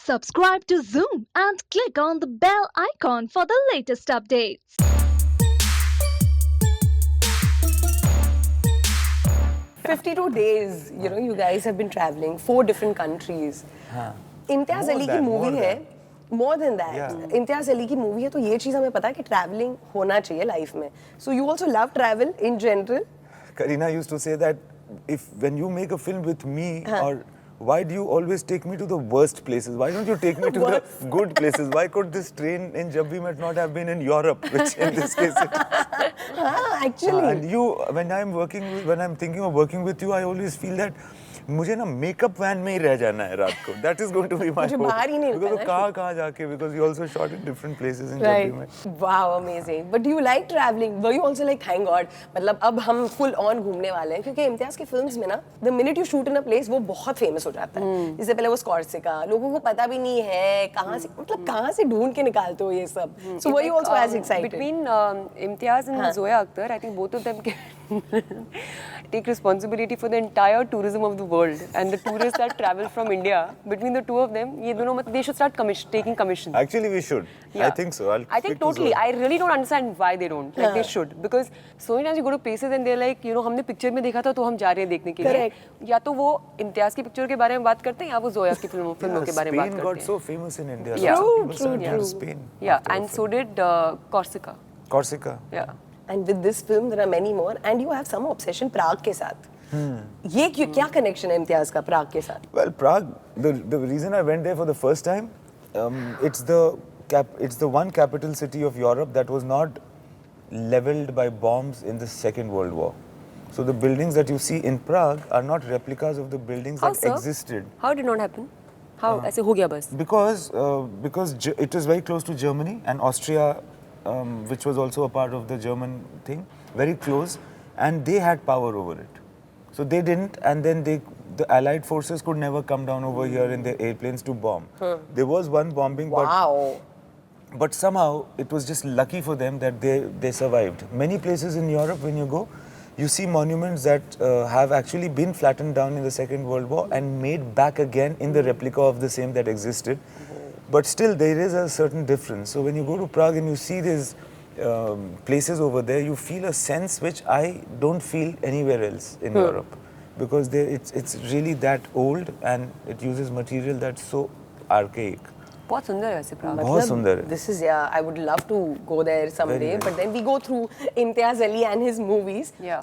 Subscribe to Zoom and click on the bell icon for the latest updates. 52 days, you guys have been traveling, 4 different countries. Imtiaz More Ali की than, movie more है, than. more than that. Yeah. Imtiaz Ali की movie है तो ये चीज़ हमें पता है कि ट्रैवलिंग होना चाहिए लाइफ में. So you also love travel in general? Karina used to say that if when you make a film with me, or why do you always take me to the worst places? Why don't you take me to the good places? Why could this train in Jab We Met not have been in Europe, which in this case it is? Actually. And you, when I'm thinking of working with you, I always feel that मुझे ना makeup van में ही रह जाना है रात को. That is going to be my मुझे hope. बाहर ही नहीं Because निकलना है. कहाँ जाके, because you also shot in different places in Jab We Met. Wow, amazing. But do you like traveling? Were you also like, thank God, मतलब अब हम full on घूमने वाले हैं क्योंकि इम्तियाज की फिल्म्स में ना the minute you shoot in a place वो बहुत famous हो जाता है. इससे पहले वो स्कॉर्सिका, लोगों को पता भी नहीं है कहाँ से, मतलब कहाँ से ढूंढ के निकालते हो ये सब. So were you also as excited? Between Imtiaz and Zoya Akhtar, I think both of them can take responsibility for the entire tourism of the world and the tourists that travel from India. Between the two of them, ये दोनों they should start taking commission. Actually, we should. Yeah. I think so. I think speak to totally. Zoya. I really don't understand why they don't. Like they should, because so many times you go to places and they're like, हमने picture में देखा था तो हम जा रहे हैं देखने के लिए. Correct. या तो वो इम्तियाज की पिक्चर के बारे में बात करते हैं या वो जोया की फिल्मों के बारे में बात Spain करते got हैं. so famous in India. Yeah. Lots of people True, started true. to Spain. Yeah, after and the so film. did Corsica. Corsica. Yeah. And with this film there are many more and you have some obsession Prague के साथ. ये क्या connection है इम्तियाज का Prague के साथ? Well, Prague. The reason I went there for the first time, it's the one capital city of Europe that was not leveled by bombs in the Second World War. So the buildings that you see in Prague are not replicas of the buildings How that so? existed. How did not happen? How ऐसे हो गया बस? Because it is very close to Germany and Austria, which was also a part of the German thing, very close, and they had power over it. So they didn't, and then the Allied forces could never come down over here in their airplanes to bomb. There was one bombing, Wow. but somehow it was just lucky for them that they survived. Many places in Europe, when you go, you see monuments that have actually been flattened down in the Second World War and made back again in the replica of the same that existed. But still, there is a certain difference. So when you go to Prague and you see these places over there, you feel a sense which I don't feel anywhere else in Europe, because it's really that old and it uses material that's so archaic. बहुत सुंदर है वैसे प्राग. बहुत सुंदर है. This is, yeah, I would love to go there someday, Very nice. but then we go through Imtiaz Ali and his movies. Yeah.